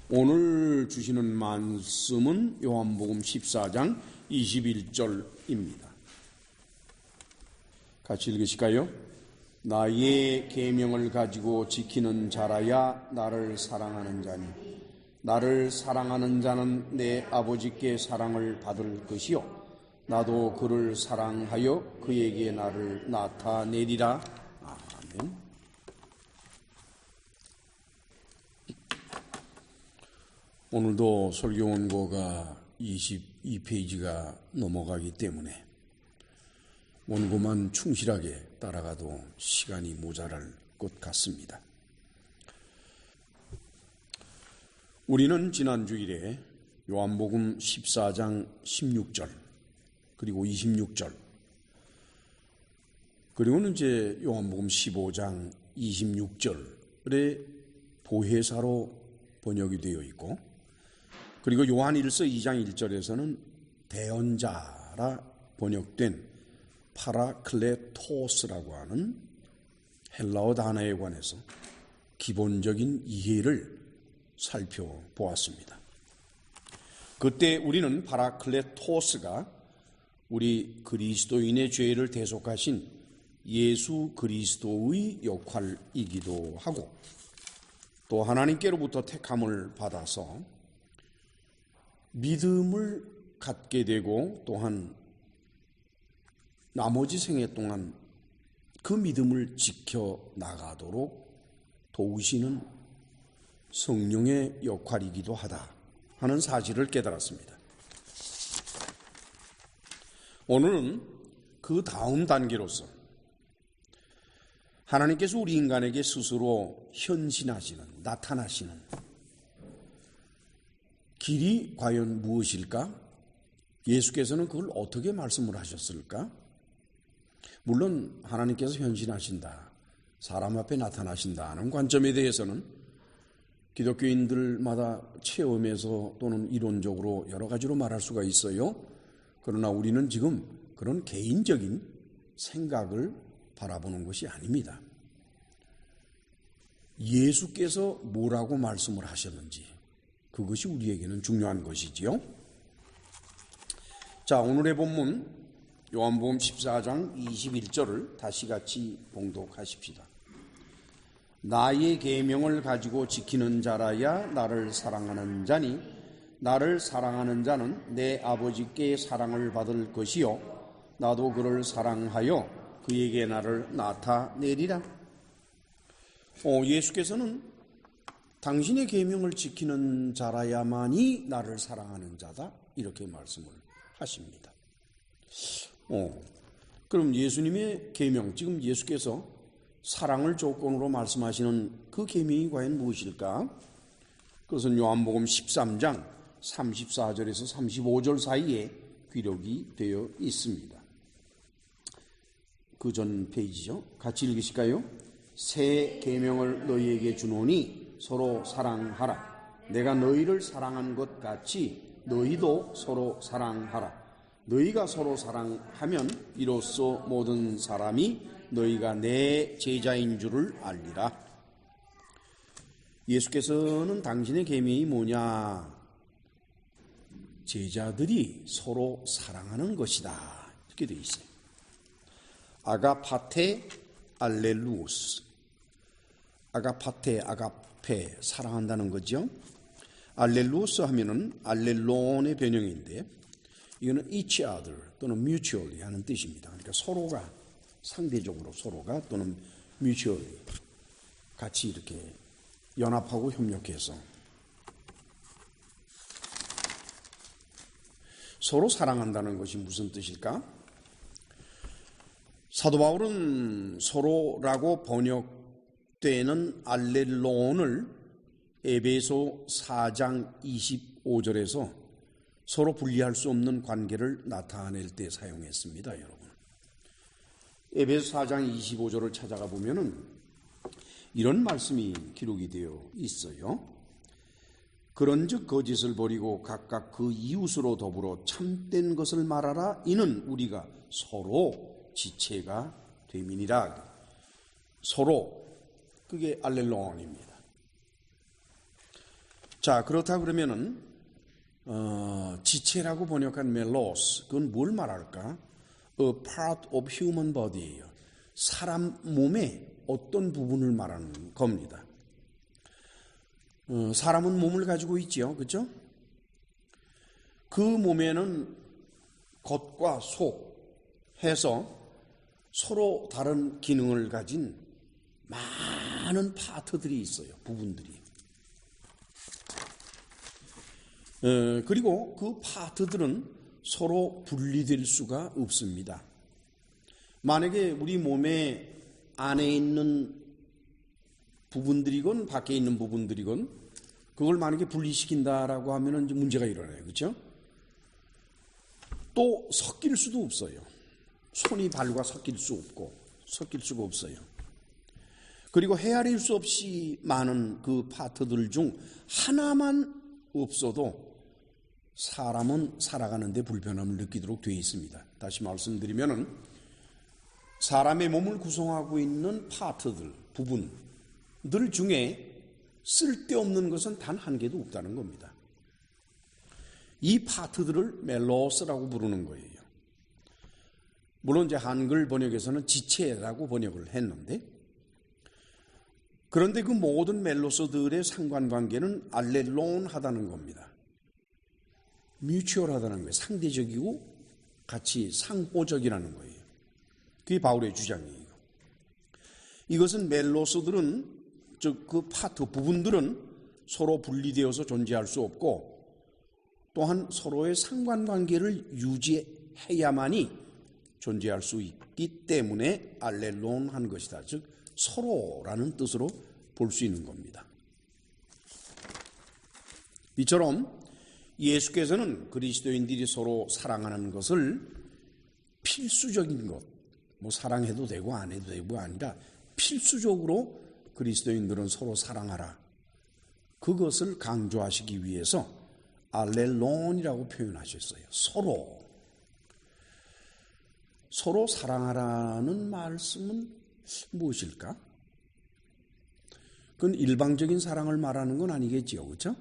오늘 주시는 말씀은 요한복음 14장 21절입니다. 같이 읽으실까요? 나의 계명을 가지고 지키는 자라야 나를 사랑하는 자니 나를 사랑하는 자는 내 아버지께 사랑을 받을 것이요 나도 그를 사랑하여 그에게 나를 나타내리라. 아멘. 오늘도 설교 원고가 22페이지가 넘어가기 때문에 원고만 충실하게 따라가도 시간이 모자랄 것 같습니다. 우리는 지난 주일에 요한복음 14장 16절 그리고 26절 그리고는 이제 요한복음 15장 26절의 보혜사로 번역이 되어 있고 그리고 요한일서 2장 1절에서는 대언자라 번역된 파라클레토스라고 하는 헬라어 단어에 관해서 기본적인 이해를 살펴보았습니다. 그때 우리는 파라클레토스가 우리 그리스도인의 죄를 대속하신 예수 그리스도의 역할이기도 하고 또 하나님께로부터 택함을 받아서 믿음을 갖게 되고 또한 나머지 생애 동안 그 믿음을 지켜나가도록 도우시는 성령의 역할이기도 하다 하는 사실을 깨달았습니다. 오늘은 그 다음 단계로서 하나님께서 우리 인간에게 스스로 현신하시는, 나타나시는 길이 과연 무엇일까? 예수께서는 그걸 어떻게 말씀을 하셨을까? 물론 하나님께서 현신하신다, 사람 앞에 나타나신다는 관점에 대해서는 기독교인들마다 체험에서 또는 이론적으로 여러 가지로 말할 수가 있어요. 그러나 우리는 지금 그런 개인적인 생각을 바라보는 것이 아닙니다. 예수께서 뭐라고 말씀을 하셨는지 그것이 우리에게는 중요한 것이지요. 자, 오늘의 본문 요한복음 14장 21절을 다시 같이 봉독하십시다. 나의 계명을 가지고 지키는 자라야 나를 사랑하는 자니 나를 사랑하는 자는 내 아버지께 사랑을 받을 것이요 나도 그를 사랑하여 그에게 나를 나타내리라. 예수께서는 당신의 계명을 지키는 자라야만이 나를 사랑하는 자다 이렇게 말씀을 하십니다. 그럼 예수님의 계명, 지금 예수께서 사랑을 조건으로 말씀하시는 그 계명이 과연 무엇일까? 그것은 요한복음 13장 34절에서 35절 사이에 기록이 되어 있습니다. 그 전 페이지죠. 같이 읽으실까요? 새 계명을 너희에게 주노니 서로 사랑하라. 내가 너희를 사랑한 것 같이 너희도 서로 사랑하라. 너희가 서로 사랑하면 이로써 모든 사람이 너희가 내 제자인 줄을 알리라. 예수께서는 당신의 계명이 뭐냐? 제자들이 서로 사랑하는 것이다 이렇게 되어 있어요. 아가파테 알렐루스. 아가파테, 아가페, 사랑한다는 거죠. 알렐루스 하면은 알렐론의 변형인데 이거는 each other 또는 mutually 하는 뜻입니다. 그러니까 서로가, 상대적으로 서로가 또는 mutually 같이 이렇게 연합하고 협력해서 서로 사랑한다는 것이 무슨 뜻일까? 사도 바울은 서로라고 번역되는 알렐론을 에베소 4장 25절에서 서로 분리할 수 없는 관계를 나타낼 때 사용했습니다, 여러분. 에베소 4장 25절을 찾아가 보면은 이런 말씀이 기록이 되어 있어요. 그런즉 거짓을 버리고 각각 그 이웃으로 더불어 참된 것을 말하라. 이는 우리가 서로 지체가 됨이니라. 서로, 그게 알렐론입니다. 자, 그렇다 그러면은 지체라고 번역한 멜로스, 그건 뭘 말할까? A part of human body예요. 사람 몸의 어떤 부분을 말하는 겁니다. 사람은 몸을 가지고 있지요, 그렇죠? 그 몸에는 겉과 속 해서 서로 다른 기능을 가진 많은 파트들이 있어요, 부분들이. 그리고 그 파트들은 서로 분리될 수가 없습니다. 만약에 우리 몸의 안에 있는 부분들이건 밖에 있는 부분들이건 그걸 만약에 분리시킨다라고 하면 이제 문제가 일어나요. 그렇죠? 또 섞일 수도 없어요. 손이 발과 섞일 수 없고 섞일 수가 없어요. 그리고 헤아릴 수 없이 많은 그 파트들 중 하나만 없어도 사람은 살아가는 데 불편함을 느끼도록 되어 있습니다. 다시 말씀드리면은 사람의 몸을 구성하고 있는 파트들, 부분들 중에 쓸데없는 것은 단 한 개도 없다는 겁니다. 이 파트들을 멜로스라고 부르는 거예요. 물론 이제 한글 번역에서는 지체라고 번역을 했는데, 그런데 그 모든 멜로스들의 상관관계는 알렐론하다는 겁니다. 뮤추얼하다는 거예요. 상대적이고 같이 상호적이라는 거예요. 그게 바울의 주장이에요. 이것은 멜로스들은, 즉 그 파트 부분들은 서로 분리되어서 존재할 수 없고 또한 서로의 상관관계를 유지해야만이 존재할 수 있기 때문에 알렐론한 것이다. 즉 서로라는 뜻으로 볼 수 있는 겁니다. 이처럼 예수께서는 그리스도인들이 서로 사랑하는 것을 필수적인 것, 뭐 사랑해도 되고 안 해도 되고 아니라 필수적으로 그리스도인들은 서로 사랑하라. 그것을 강조하시기 위해서 알렐론이라고 표현하셨어요. 서로 사랑하라는 말씀은 무엇일까? 그건 일방적인 사랑을 말하는 건 아니겠지요. 그렇죠?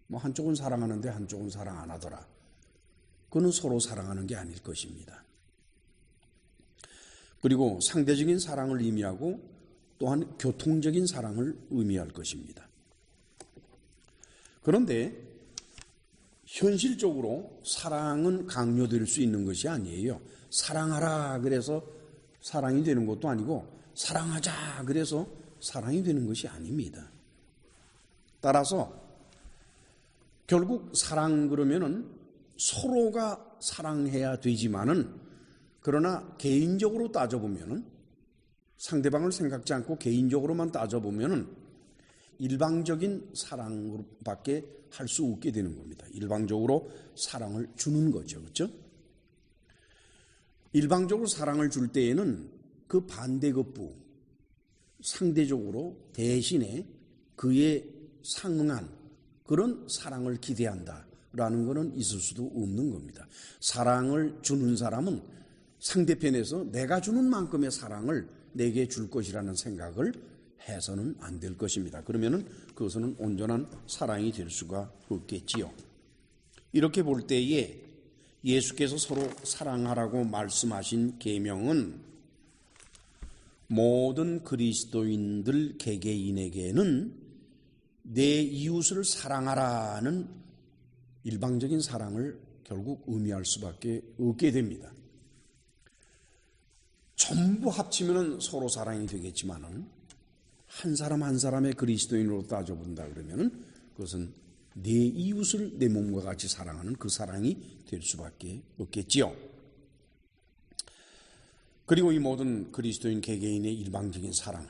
뭐 한쪽은 사랑하는데 한쪽은 사랑 안 하더라. 그건 서로 사랑하는 게 아닐 것입니다. 그리고 상대적인 사랑을 의미하고 또한 교통적인 사랑을 의미할 것입니다. 그런데 현실적으로 사랑은 강요될 수 있는 것이 아니에요. 사랑하라 그래서 사랑이 되는 것도 아니고 사랑하자 그래서 사랑이 되는 것이 아닙니다. 따라서 결국 사랑 그러면은 서로가 사랑해야 되지만은 그러나 개인적으로 따져보면은 상대방을 생각지 않고 개인적으로만 따져보면은 일방적인 사랑밖에 할 수 없게 되는 겁니다. 일방적으로 사랑을 주는 거죠. 그렇죠? 일방적으로 사랑을 줄 때에는 그 반대급부 상대적으로 대신에 그에 상응한 그런 사랑을 기대한다라는 것은 있을 수도 없는 겁니다. 사랑을 주는 사람은 상대편에서 내가 주는 만큼의 사랑을 내게 줄 것이라는 생각을 해서는 안 될 것입니다. 그러면은 그것은 온전한 사랑이 될 수가 없겠지요. 이렇게 볼 때에 예수께서 서로 사랑하라고 말씀하신 계명은 모든 그리스도인들 개개인에게는 내 이웃을 사랑하라는 일방적인 사랑을 결국 의미할 수밖에 없게 됩니다. 전부 합치면 서로 사랑이 되겠지만은 한 사람 한 사람의 그리스도인으로 따져본다 그러면은 그것은 내 이웃을 내 몸과 같이 사랑하는 그 사랑이 될 수밖에 없겠지요. 그리고 이 모든 그리스도인 개개인의 일방적인 사랑,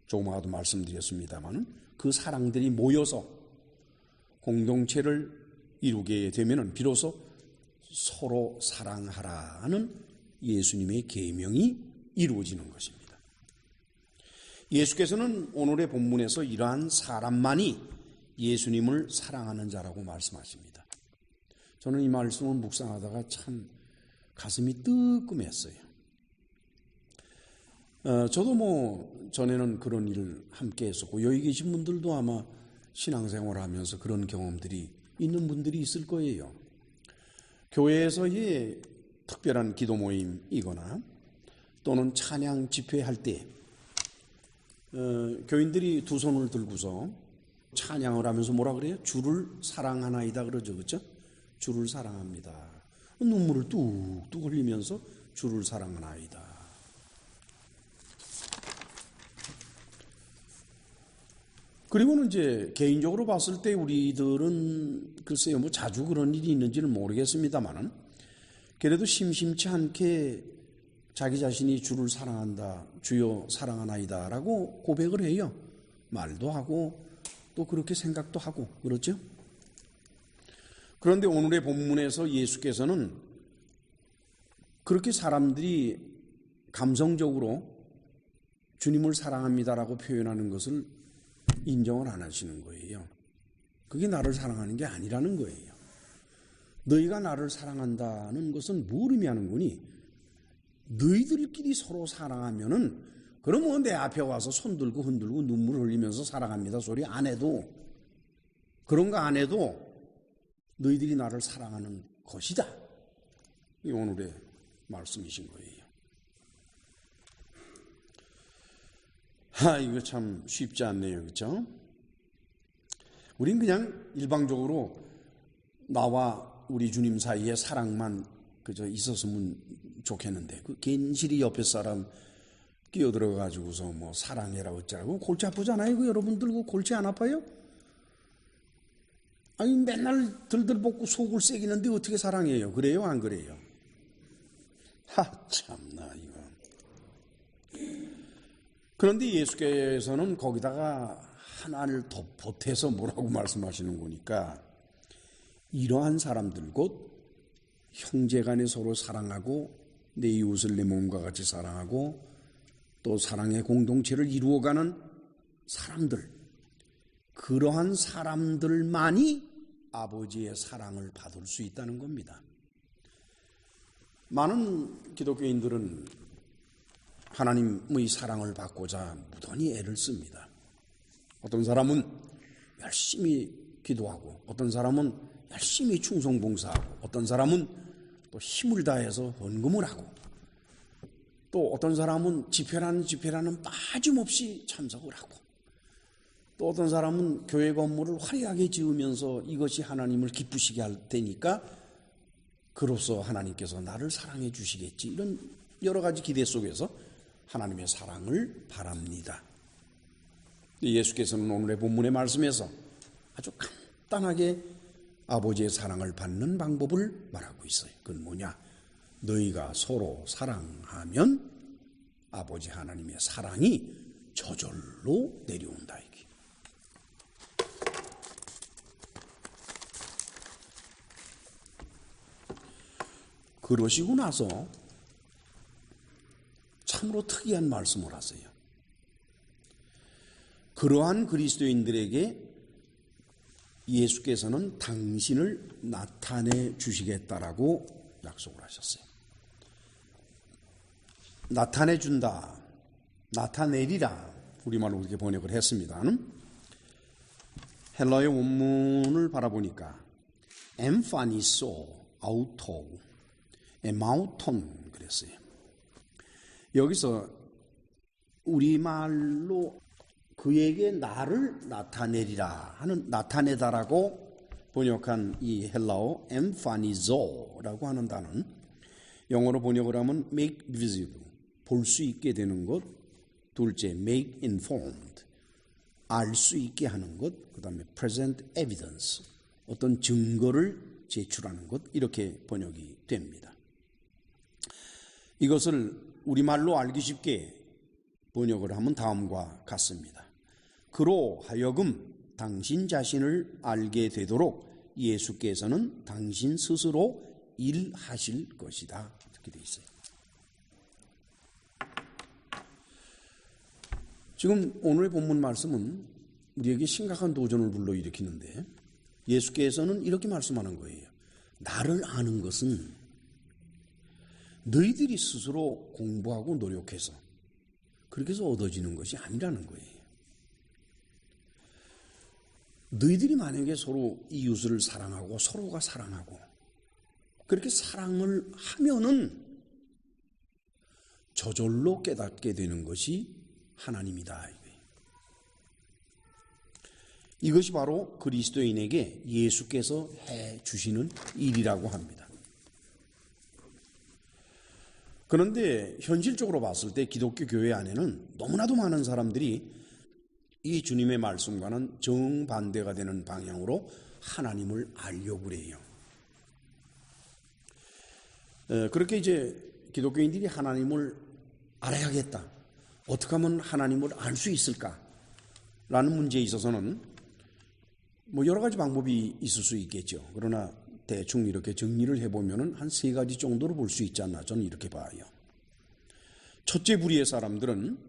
조금 아까도 말씀드렸습니다만 그 사랑들이 모여서 공동체를 이루게 되면은 비로소 서로 사랑하라는 예수님의 계명이 이루어지는 것입니다. 예수께서는 오늘의 본문에서 이러한 사람만이 예수님을 사랑하는 자라고 말씀하십니다. 저는 이 말씀을 묵상하다가 참 가슴이 뜨끔했어요. 저도 뭐 전에는 그런 일을 함께 했었고 여기 계신 분들도 아마 신앙생활을 하면서 그런 경험들이 있는 분들이 있을 거예요. 교회에서의 특별한 기도 모임이거나 또는 찬양 집회할 때 교인들이 두 손을 들고서 찬양을 하면서 뭐라 그래요? 주를 사랑하나이다 그러죠. 그렇죠? 주를 사랑합니다. 눈물을 뚝뚝 흘리면서 주를 사랑하나이다. 그리고는 이제 개인적으로 봤을 때 우리들은 글쎄요, 뭐 자주 그런 일이 있는지는 모르겠습니다만은 그래도 심심치 않게 자기 자신이 주를 사랑한다, 주여 사랑하나이다 라고 고백을 해요. 말도 하고 또 그렇게 생각도 하고 그렇죠? 그런데 오늘의 본문에서 예수께서는 그렇게 사람들이 감성적으로 주님을 사랑합니다라고 표현하는 것을 인정을 안 하시는 거예요. 그게 나를 사랑하는 게 아니라는 거예요. 너희가 나를 사랑한다는 것은 뭘 의미하는 거니? 너희들끼리 서로 사랑하면은 그러면 내 앞에 와서 손 들고 흔들고 눈물 흘리면서 사랑합니다 소리 안 해도, 그런 거 안 해도 너희들이 나를 사랑하는 것이다. 이 오늘의 말씀이신 거예요. 이거 참 쉽지 않네요. 그렇죠? 우린 그냥 일방적으로 나와 우리 주님 사이에 사랑만 그저 있었으면 좋겠는데 그 괜시리 옆에 사람 끼어들어가지고서 뭐 사랑해라 어쩌라고 골치 아프잖아요. 그 여러분들 그 골치 안 아파요? 아니 맨날 들들 볶고 속을 새기는데 어떻게 사랑해요? 그래요? 안 그래요? 참나 이거. 그런데 예수께서는 거기다가 하나를 더 보태서 뭐라고 말씀하시는 거니까 이러한 사람들 곧 형제간에 서로 사랑하고 내 이웃을 내 몸과 같이 사랑하고 또 사랑의 공동체를 이루어가는 사람들, 그러한 사람들만이 아버지의 사랑을 받을 수 있다는 겁니다. 많은 기독교인들은 하나님의 사랑을 받고자 무던히 애를 씁니다. 어떤 사람은 열심히 기도하고 어떤 사람은 열심히 충성봉사하고 어떤 사람은 또 힘을 다해서 헌금을 하고 또 어떤 사람은 집회라는 빠짐없이 참석을 하고 또 어떤 사람은 교회 건물을 화려하게 지으면서 이것이 하나님을 기쁘시게 할 테니까 그로써 하나님께서 나를 사랑해 주시겠지, 이런 여러 가지 기대 속에서 하나님의 사랑을 바랍니다. 예수께서는 오늘의 본문의 말씀에서 아주 간단하게 아버지의 사랑을 받는 방법을 말하고 있어요. 그건 뭐냐? 너희가 서로 사랑하면 아버지 하나님의 사랑이 저절로 내려온다. 이게. 그러시고 나서 참으로 특이한 말씀을 하세요. 그러한 그리스도인들에게 예수께서는 당신을 나타내 주시겠다라고 약속을 하셨어요. 나타내 준다, 나타내리라, 우리말로 그렇게 번역을 했습니다. 헬라의 원문을 바라보니까 엠파니소 아우토 에마우톤 그랬어요. 여기서 우리말로 그에게 나를 나타내리라 하는 나타내다라고 번역한 이 헬라어 엠파니조라고 하는 단어는 영어로 번역을 하면 make visible, 볼 수 있게 되는 것, 둘째 make informed, 알 수 있게 하는 것, 그 다음에 present evidence, 어떤 증거를 제출하는 것, 이렇게 번역이 됩니다. 이것을 우리말로 알기 쉽게 번역을 하면 다음과 같습니다. 그로 하여금 당신 자신을 알게 되도록 예수께서는 당신 스스로 일하실 것이다. 이렇게 되어 있어요. 지금 오늘의 본문 말씀은 우리에게 심각한 도전을 불러일으키는데 예수께서는 이렇게 말씀하는 거예요. 나를 아는 것은 너희들이 스스로 공부하고 노력해서 그렇게 해서 얻어지는 것이 아니라는 거예요. 너희들이 만약에 서로 이웃을 사랑하고 서로가 사랑하고 그렇게 사랑을 하면은 저절로 깨닫게 되는 것이 하나님이다. 이것이 바로 그리스도인에게 예수께서 해 주시는 일이라고 합니다. 그런데 현실적으로 봤을 때 기독교 교회 안에는 너무나도 많은 사람들이 이 주님의 말씀과는 정반대가 되는 방향으로 하나님을 알려고 해요. 그렇게 이제 기독교인들이 하나님을 알아야겠다. 어떻게 하면 하나님을 알 수 있을까? 라는 문제에 있어서는 여러 가지 방법이 있을 수 있겠죠. 그러나 대충 이렇게 정리를 해보면 한 3가지 정도로 볼 수 있지 않나 저는 이렇게 봐요. 첫째 부류의 사람들은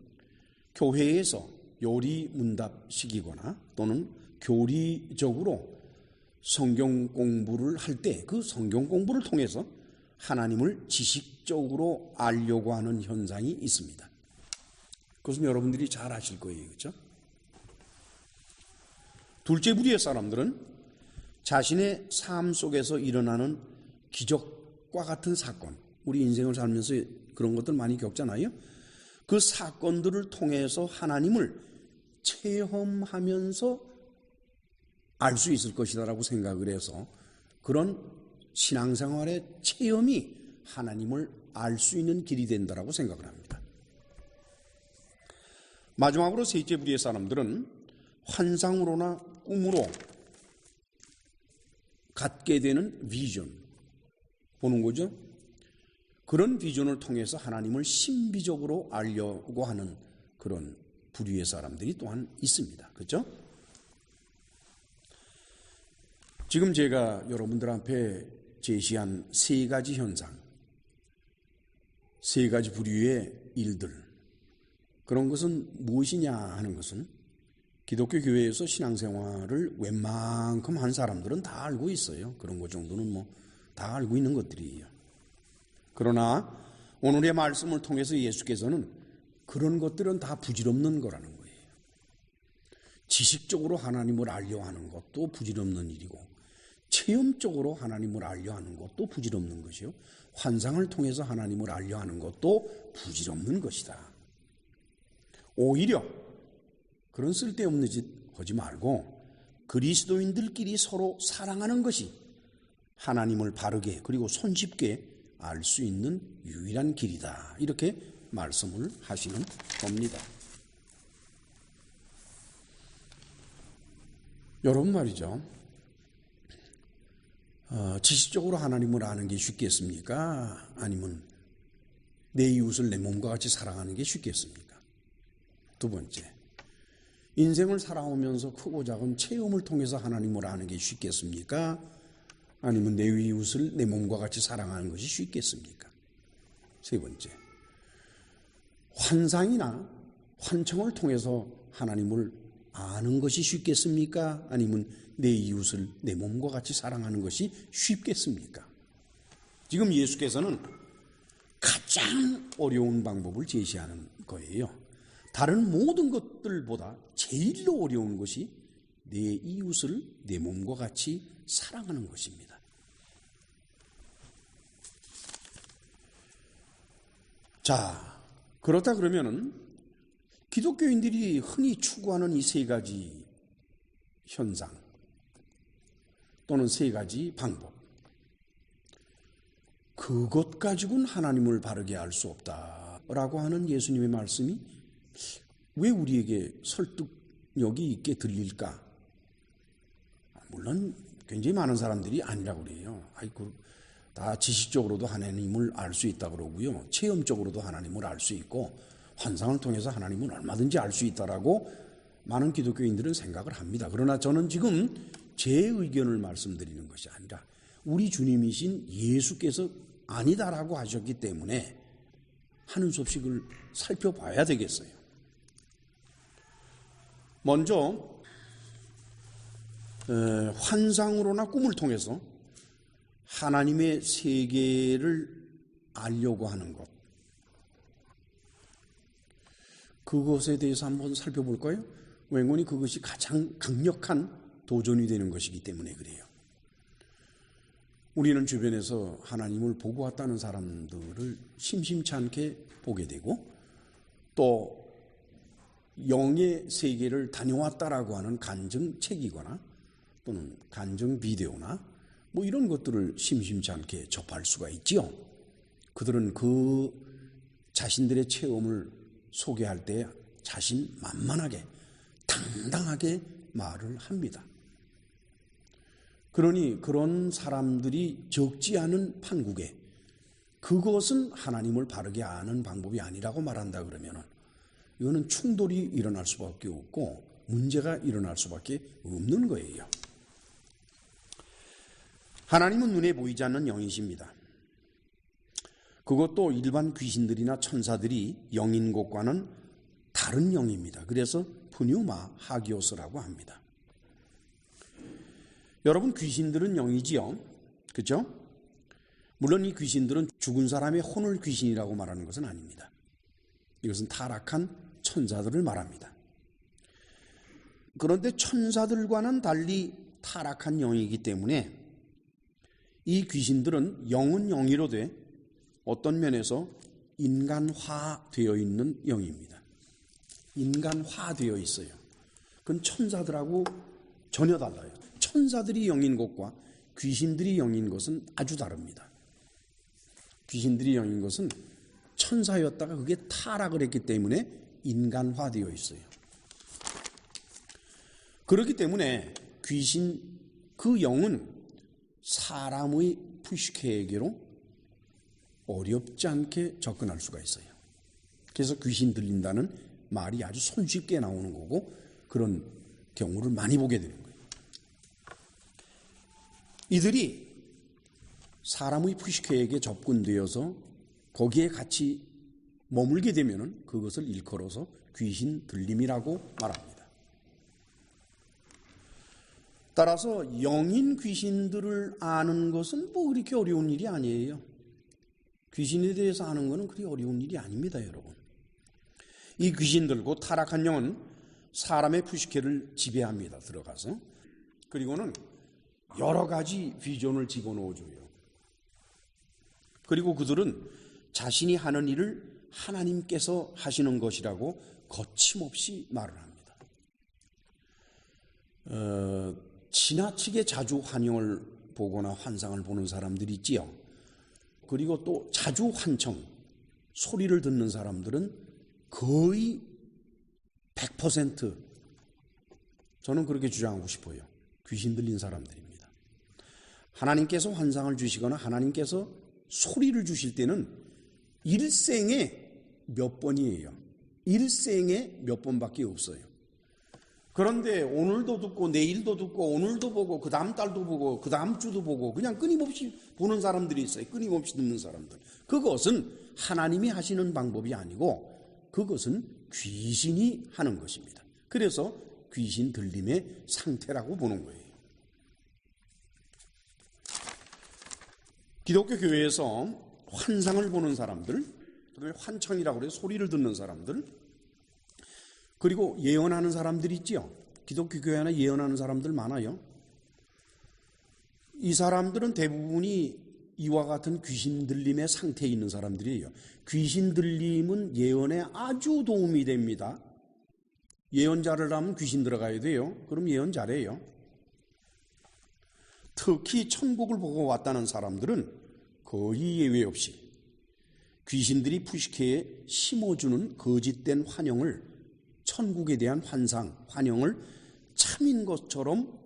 교회에서 요리 문답시키거나 또는 교리적으로 성경 공부를 할 때 그 성경 공부를 통해서 하나님을 지식적으로 알려고 하는 현상이 있습니다. 그것은 여러분들이 잘 아실 거예요. 그렇죠? 둘째 부류의 사람들은 자신의 삶 속에서 일어나는 기적과 같은 사건, 우리 인생을 살면서 그런 것들 많이 겪잖아요. 그 사건들을 통해서 하나님을 체험하면서 알 수 있을 것이다라고 생각을 해서 그런 신앙생활의 체험이 하나님을 알 수 있는 길이 된다라고 생각을 합니다. 마지막으로 셋째 부류의 사람들은 환상으로나 꿈으로 갖게 되는 비전, 보는 거죠. 그런 비전을 통해서 하나님을 신비적으로 알려고 하는 그런 부류의 사람들이 또한 있습니다. 그렇죠? 지금 제가 여러분들 앞에 제시한 3가지 현상, 3가지 부류의 일들, 그런 것은 무엇이냐 하는 것은 기독교 교회에서 신앙생활을 웬만큼 한 사람들은 다 알고 있어요. 그런 것 정도는 다 알고 있는 것들이에요. 그러나 오늘의 말씀을 통해서 예수께서는 그런 것들은 다 부질없는 거라는 거예요. 지식적으로 하나님을 알려 하는 것도 부질없는 일이고 체험적으로 하나님을 알려 하는 것도 부질없는 것이요. 환상을 통해서 하나님을 알려 하는 것도 부질없는 것이다. 오히려 그런 쓸데없는 짓 하지 말고 그리스도인들끼리 서로 사랑하는 것이 하나님을 바르게 그리고 손쉽게 알 수 있는 유일한 길이다. 이렇게 말씀을 하시는 겁니다. 여러분 말이죠. 지식적으로 하나님을 아는 게 쉽겠습니까? 아니면 내 이웃을 내 몸과 같이 사랑하는 게 쉽겠습니까? 두 번째, 인생을 살아오면서 크고 작은 체험을 통해서 하나님을 아는 게 쉽겠습니까? 아니면 내 이웃을 내 몸과 같이 사랑하는 것이 쉽겠습니까? 세 번째, 환상이나 환청을 통해서 하나님을 아는 것이 쉽겠습니까? 아니면 내 이웃을 내 몸과 같이 사랑하는 것이 쉽겠습니까? 지금 예수께서는 가장 어려운 방법을 제시하는 거예요. 다른 모든 것들보다 제일로 어려운 것이 내 이웃을 내 몸과 같이 사랑하는 것입니다. 자, 그렇다 그러면은 기독교인들이 흔히 추구하는 이 3가지 현상 또는 3가지 방법, 그것 가지고는 하나님을 바르게 알 수 없다라고 하는 예수님의 말씀이 왜 우리에게 설득력이 있게 들릴까? 물론 굉장히 많은 사람들이 아니라고 그래요. 다 지식적으로도 하나님을 알 수 있다고 그러고요. 체험적으로도 하나님을 알 수 있고 환상을 통해서 하나님을 얼마든지 알 수 있다라고 많은 기독교인들은 생각을 합니다. 그러나 저는 지금 제 의견을 말씀드리는 것이 아니라 우리 주님이신 예수께서 아니다라고 하셨기 때문에 하는 수 없이 그걸 살펴봐야 되겠어요. 먼저 환상으로나 꿈을 통해서 하나님의 세계를 알려고 하는 것, 그것에 대해서 한번 살펴볼까요? 왠고니 그것이 가장 강력한 도전이 되는 것이기 때문에 그래요. 우리는 주변에서 하나님을 보고 왔다는 사람들을 심심치 않게 보게 되고, 또 영의 세계를 다녀왔다라고 하는 간증책이거나 또는 간증 비디오나 뭐 이런 것들을 심심치 않게 접할 수가 있지요. 그들은 그 자신들의 체험을 소개할 때 자신만만하게 당당하게 말을 합니다. 그러니 그런 사람들이 적지 않은 판국에 그것은 하나님을 바르게 아는 방법이 아니라고 말한다 그러면 이거는 충돌이 일어날 수밖에 없고 문제가 일어날 수밖에 없는 거예요. 하나님은 눈에 보이지 않는 영이십니다. 그것도 일반 귀신들이나 천사들이 영인 것과는 다른 영입니다. 그래서 푸뉴마 하기오스라고 합니다. 여러분, 귀신들은 영이지요. 그렇죠? 물론 이 귀신들은 죽은 사람의 혼을 귀신이라고 말하는 것은 아닙니다. 이것은 타락한 천사들을 말합니다. 그런데 천사들과는 달리 타락한 영이기 때문에 이 귀신들은 영은 영이로되 어떤 면에서 인간화되어 있는 영입니다. 인간화되어 있어요. 그건 천사들하고 전혀 달라요. 천사들이 영인 것과 귀신들이 영인 것은 아주 다릅니다. 귀신들이 영인 것은 천사였다가 그게 타락을 했기 때문에 인간화되어 있어요. 그렇기 때문에 귀신, 그 영은 사람의 푸시케에게로 어렵지 않게 접근할 수가 있어요. 그래서 귀신 들린다는 말이 아주 손쉽게 나오는 거고 그런 경우를 많이 보게 되는 거예요. 이들이 사람의 푸시케에게 접근되어서 거기에 같이 머물게 되면 그것을 일컬어서 귀신 들림이라고 말합니다. 따라서 영인 귀신들을 아는 것은 뭐 그렇게 어려운 일이 아니에요. 귀신에 대해서 아는 것은 그리 어려운 일이 아닙니다, 여러분. 이 귀신들고 타락한 영은 사람의 푸시케를 지배합니다, 들어가서. 그리고는 여러 가지 비전을 집어넣어줘요. 그리고 그들은 자신이 하는 일을 하나님께서 하시는 것이라고 거침없이 말을 합니다. 지나치게 자주 환영을 보거나 환상을 보는 사람들이 있지요. 그리고 또 자주 환청, 소리를 듣는 사람들은 거의 100% 저는 그렇게 주장하고 싶어요. 귀신 들린 사람들입니다. 하나님께서 환상을 주시거나 하나님께서 소리를 주실 때는 일생에 몇 번이에요. 일생에 몇 번밖에 없어요. 그런데 오늘도 듣고 내일도 듣고 오늘도 보고 그 다음 달도 보고 그 다음 주도 보고 그냥 끊임없이 보는 사람들이 있어요. 끊임없이 듣는 사람들. 그것은 하나님이 하시는 방법이 아니고 그것은 귀신이 하는 것입니다. 그래서 귀신 들림의 상태라고 보는 거예요. 기독교 교회에서 환상을 보는 사람들, 환청이라고 그래요. 소리를 듣는 사람들, 그리고 예언하는 사람들이 있지요. 기독교 교회 안에 예언하는 사람들 많아요. 이 사람들은 대부분이 이와 같은 귀신 들림의 상태에 있는 사람들이에요. 귀신 들림은 예언에 아주 도움이 됩니다. 예언자를 하면 귀신 들어가야 돼요. 그럼 예언 잘해요. 특히 천국을 보고 왔다는 사람들은 거의 예외 없이 귀신들이 푸시케에 심어주는 거짓된 환영을, 천국에 대한 환영을 참인 것처럼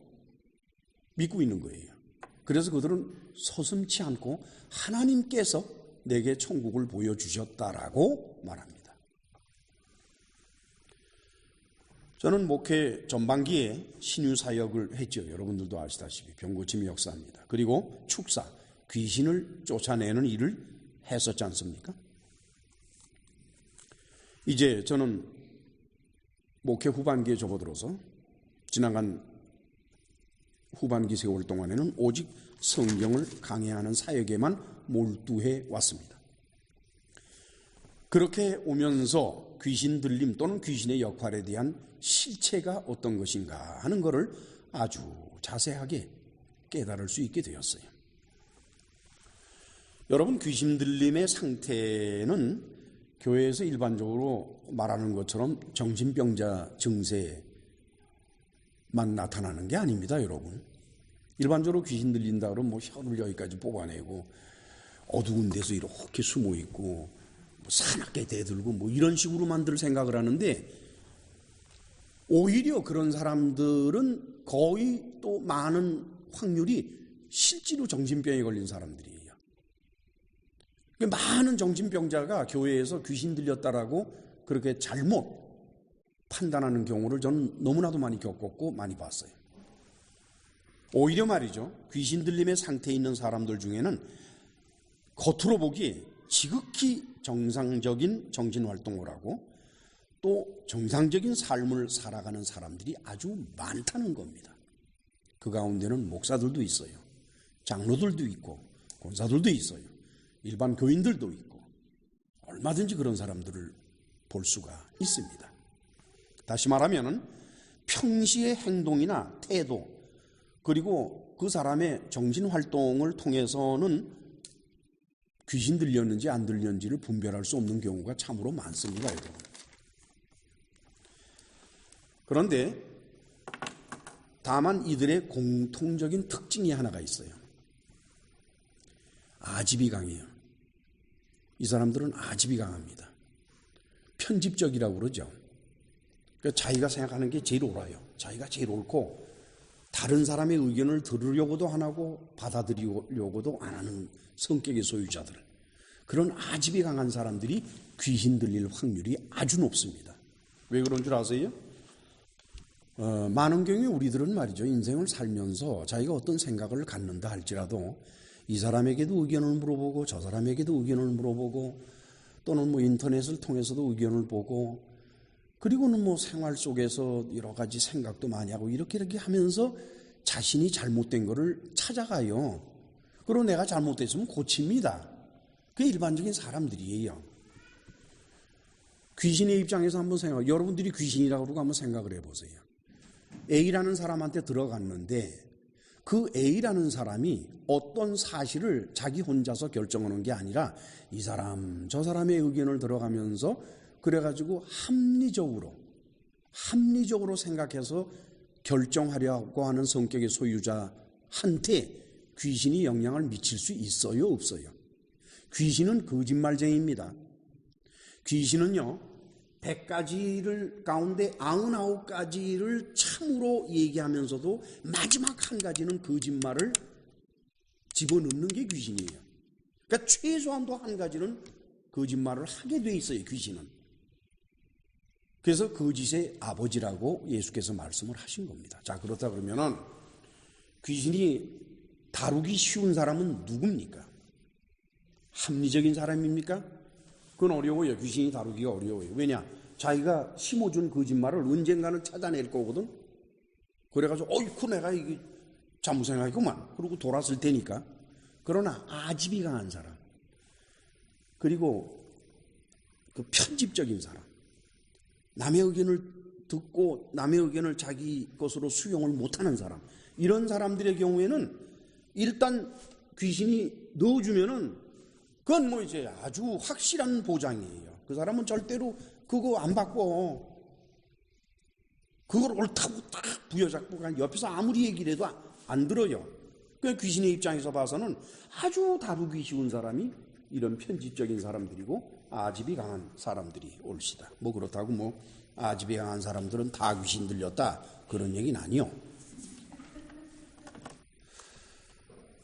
믿고 있는 거예요. 그래서 그들은 서슴지 않고 하나님께서 내게 천국을 보여주셨다라고 말합니다. 저는 목회 전반기에 신유사역을 했죠. 여러분들도 아시다시피 병고침이 역사입니다. 그리고 축사, 귀신을 쫓아내는 일을 했었지 않습니까? 이제 저는 목회 후반기에 접어들어서 지나간 후반기 세월 동안에는 오직 성경을 강해하는 사역에만 몰두해 왔습니다. 그렇게 오면서 귀신 들림 또는 귀신의 역할에 대한 실체가 어떤 것인가 하는 것을 아주 자세하게 깨달을 수 있게 되었어요. 여러분, 귀신 들림의 상태는 교회에서 일반적으로 말하는 것처럼 정신병자 증세만 나타나는 게 아닙니다, 여러분. 일반적으로 귀신 들린다 그러면 뭐 혀를 여기까지 뽑아내고 어두운 데서 이렇게 숨어 있고 뭐 사납게 대들고 뭐 이런 식으로만들 생각을 하는데, 오히려 그런 사람들은 거의 또 많은 확률이 실제로 정신병에 걸린 사람들이에요. 많은 정신병자가 교회에서 귀신 들렸다라고 그렇게 잘못 판단하는 경우를 저는 너무나도 많이 겪었고 많이 봤어요. 오히려 말이죠, 귀신 들림의 상태에 있는 사람들 중에는 겉으로 보기에 지극히 정상적인 정신활동을 하고 또 정상적인 삶을 살아가는 사람들이 아주 많다는 겁니다. 그 가운데는 목사들도 있어요. 장로들도 있고 권사들도 있어요. 일반 교인들도 있고 얼마든지 그런 사람들을 볼 수가 있습니다. 다시 말하면 평시의 행동이나 태도, 그리고 그 사람의 정신활동을 통해서는 귀신 들렸는지 안 들렸는지를 분별할 수 없는 경우가 참으로 많습니다, 여러분. 그런데 다만 이들의 공통적인 특징이 하나가 있어요. 아집이 강해요. 이 사람들은 아집이 강합니다. 편집적이라고 그러죠. 그러니까 자기가 생각하는 게 제일 옳아요. 자기가 제일 옳고 다른 사람의 의견을 들으려고도 안 하고 받아들이려고도 안 하는 성격의 소유자들, 그런 아집이 강한 사람들이 귀신 들릴 확률이 아주 높습니다. 왜 그런 줄 아세요? 많은 경우에 우리들은 말이죠, 인생을 살면서 자기가 어떤 생각을 갖는다 할지라도 이 사람에게도 의견을 물어보고 저 사람에게도 의견을 물어보고 또는 뭐 인터넷을 통해서도 의견을 보고, 그리고는 뭐 생활 속에서 여러 가지 생각도 많이 하고 이렇게 하면서 자신이 잘못된 거를 찾아가요. 그리고 내가 잘못됐으면 고칩니다. 그게 일반적인 사람들이에요. 귀신의 입장에서 한번 여러분들이 귀신이라고 그러고 한번 생각을 해보세요. A라는 사람한테 들어갔는데 그 A라는 사람이 어떤 사실을 자기 혼자서 결정하는 게 아니라 이 사람 저 사람의 의견을 들어가면서 그래가지고 합리적으로 생각해서 결정하려고 하는 성격의 소유자한테 귀신이 영향을 미칠 수 있어요, 없어요? 귀신은 거짓말쟁이입니다. 귀신은요, 100가지를 가운데 99가지를 참으로 얘기하면서도 마지막 한 가지는 거짓말을 집어넣는 게 귀신이에요. 그러니까 최소한도 한 가지는 거짓말을 하게 돼 있어요, 귀신은. 그래서 거짓의 아버지라고 예수께서 말씀을 하신 겁니다. 자, 그렇다 그러면은 귀신이 다루기 쉬운 사람은 누굽니까? 합리적인 사람입니까? 그건 어려워요. 귀신이 다루기가 어려워요. 왜냐? 자기가 심어준 거짓말을 언젠가는 찾아낼 거거든. 그래가지고 어이쿠 내가 이게 잘못 생각했구만. 그러고 돌았을 테니까. 그러나 아집이 강한 사람, 그리고 그 편집적인 사람, 남의 의견을 듣고 남의 의견을 자기 것으로 수용을 못하는 사람, 이런 사람들의 경우에는 일단 귀신이 넣어주면은 그건 뭐 이제 아주 확실한 보장이에요. 그 사람은 절대로 그거 안 바꿔. 그걸 옳다고 딱 부여잡고 옆에서 아무리 얘기를 해도 안 들어요. 그 귀신의 입장에서 봐서는 아주 다루기 쉬운 사람이 이런 편집적인 사람들이고 아집이 강한 사람들이 옳시다. 뭐 그렇다고 뭐 아집이 강한 사람들은 다 귀신 들렸다 그런 얘기는 아니요.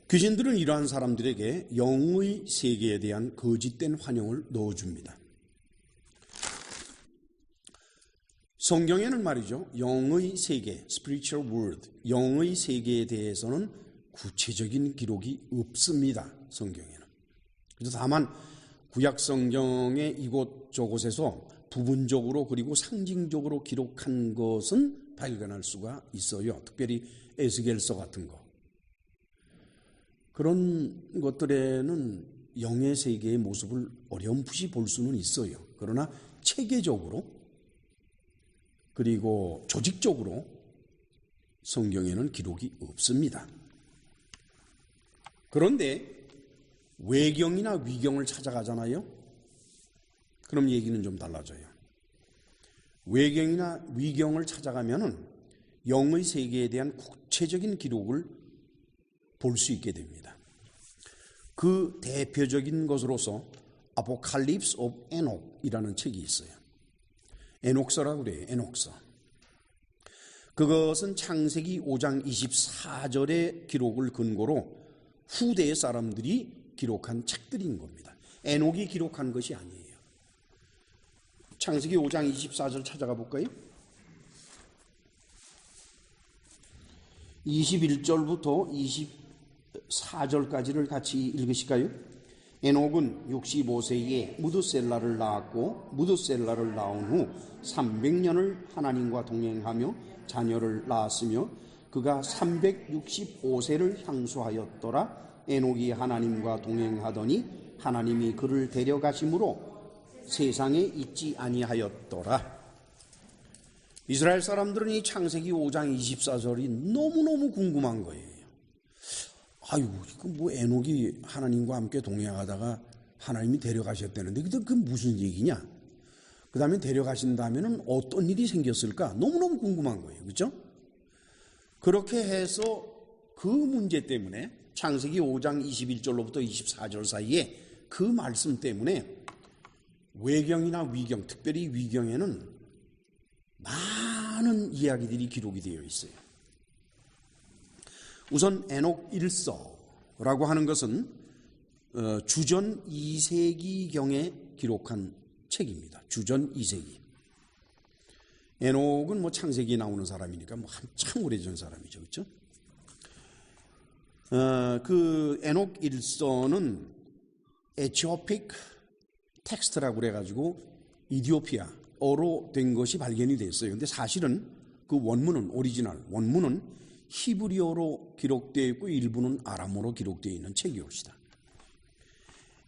귀신들은 이러한 사람들에게 영의 세계에 대한 거짓된 환영을 넣어줍니다. 성경에는 말이죠, 영의 세계, spiritual world, 영의 세계에 대해서는 구체적인 기록이 없습니다. 성경에는. 그래서 다만 구약 성경의 이곳저곳에서 부분적으로 그리고 상징적으로 기록한 것은 발견할 수가 있어요. 특별히 에스겔서 같은 거. 그런 것들에는 영의 세계의 모습을 어렴풋이 볼 수는 있어요. 그러나 체계적으로 그리고 조직적으로 성경에는 기록이 없습니다. 그런데 외경이나 위경을 찾아가잖아요. 그럼 얘기는 좀 달라져요. 외경이나 위경을 찾아가면은 영의 세계에 대한 구체적인 기록을 볼 수 있게 됩니다. 그 대표적인 것으로서 아포칼립스 오브 에녹이라는 책이 있어요. 에녹서라고 그래요. 에녹서. 그것은 창세기 5장 24절의 기록을 근거로 후대의 사람들이 기록한 책들인 겁니다. 에녹이 기록한 것이 아니에요. 창세기 5장 24절 찾아가 볼까요? 21절부터 24절까지를 같이 읽으실까요? 에녹은 65세에 무드셀라를 낳았고 무드셀라를 낳은 후 300년을 하나님과 동행하며 자녀를 낳았으며 그가 365세를 향수하였더라. 에녹이 하나님과 동행하더니 하나님이 그를 데려가심으로 세상에 있지 아니하였더라. 이스라엘 사람들은 이 창세기 5장 24절이 너무너무 궁금한 거예요. 아유, 뭐 에녹이 하나님과 함께 동행하다가 하나님이 데려가셨다는데 그게 무슨 얘기냐? 그 다음에 데려가신다면 어떤 일이 생겼을까? 너무너무 궁금한 거예요. 그렇죠? 그렇게 해서 그 문제 때문에 창세기 5장 21절로부터 24절 사이에 그 말씀 때문에 외경이나 위경, 특별히 위경에는 많은 이야기들이 기록이 되어 있어요. 우선 에녹 1서라고 하는 것은 주전 2세기경에 기록한 책입니다. 주전 2세기. 에녹은 뭐 창세기에 나오는 사람이니까 뭐 한참 오래전 사람이죠. 그렇죠? 그 에녹 1서는 에티오픽 텍스트라고 그래가지고 이디오피아어로 된 것이 발견이 됐어요. 근데 사실은 그 원문은 오리지널 원문은 히브리어로 기록되어 있고 일부는 아람어로 기록되어 있는 책이옵시다.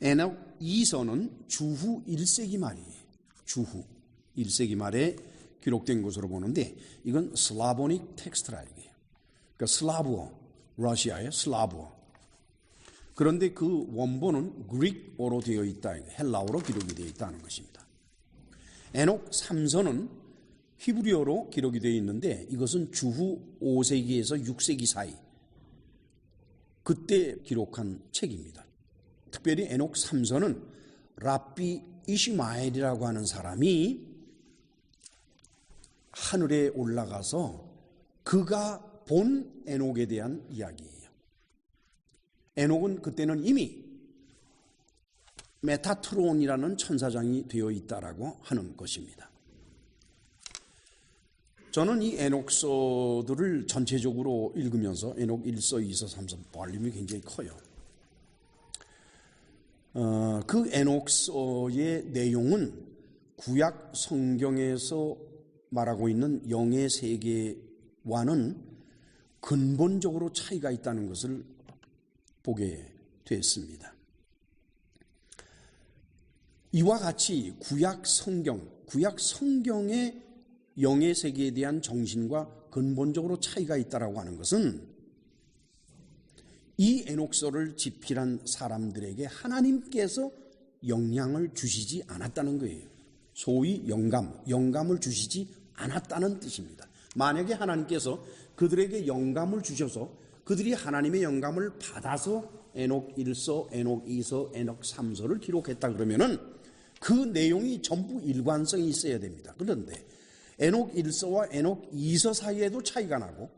에녹 2서는 주후 1세기 말이에요. 주후 1세기 말에 기록된 것으로 보는데 이건 슬라보닉 텍스트라 이게요. 그러니까 슬라브어, 러시아의 슬라브어. 그런데 그 원본은 그릭어로 되어 있다, 헬라어로 기록이 되어 있다는 것입니다. 에녹 3서는 히브리어로 기록이 되어 있는데 이것은 주후 5세기에서 6세기 사이 그때 기록한 책입니다. 특별히 에녹 3서는 랍비 이슈마엘이라고 하는 사람이 하늘에 올라가서 그가 본 에녹에 대한 이야기예요. 에녹은 그때는 이미 메타트론이라는 천사장이 되어 있다라고 하는 것입니다. 저는 이 에녹서들을 전체적으로 읽으면서 에녹 1서, 2서, 3서 볼륨이 굉장히 커요. 그 에녹서의 내용은 구약 성경에서 말하고 있는 영의 세계와는 근본적으로 차이가 있다는 것을 보게 됐습니다. 이와 같이 구약 성경의 영의 세계에 대한 정신과 근본적으로 차이가 있다라고 하는 것은 이 에녹서를 집필한 사람들에게 하나님께서 영향을 주시지 않았다는 거예요. 소위 영감을 주시지 않았다는 뜻입니다. 만약에 하나님께서 그들에게 영감을 주셔서 그들이 하나님의 영감을 받아서 에녹 1서, 에녹 2서, 에녹 3서를 기록했다 그러면은 그 내용이 전부 일관성이 있어야 됩니다. 그런데 에녹 1서와 에녹 2서 사이에도 차이가 나고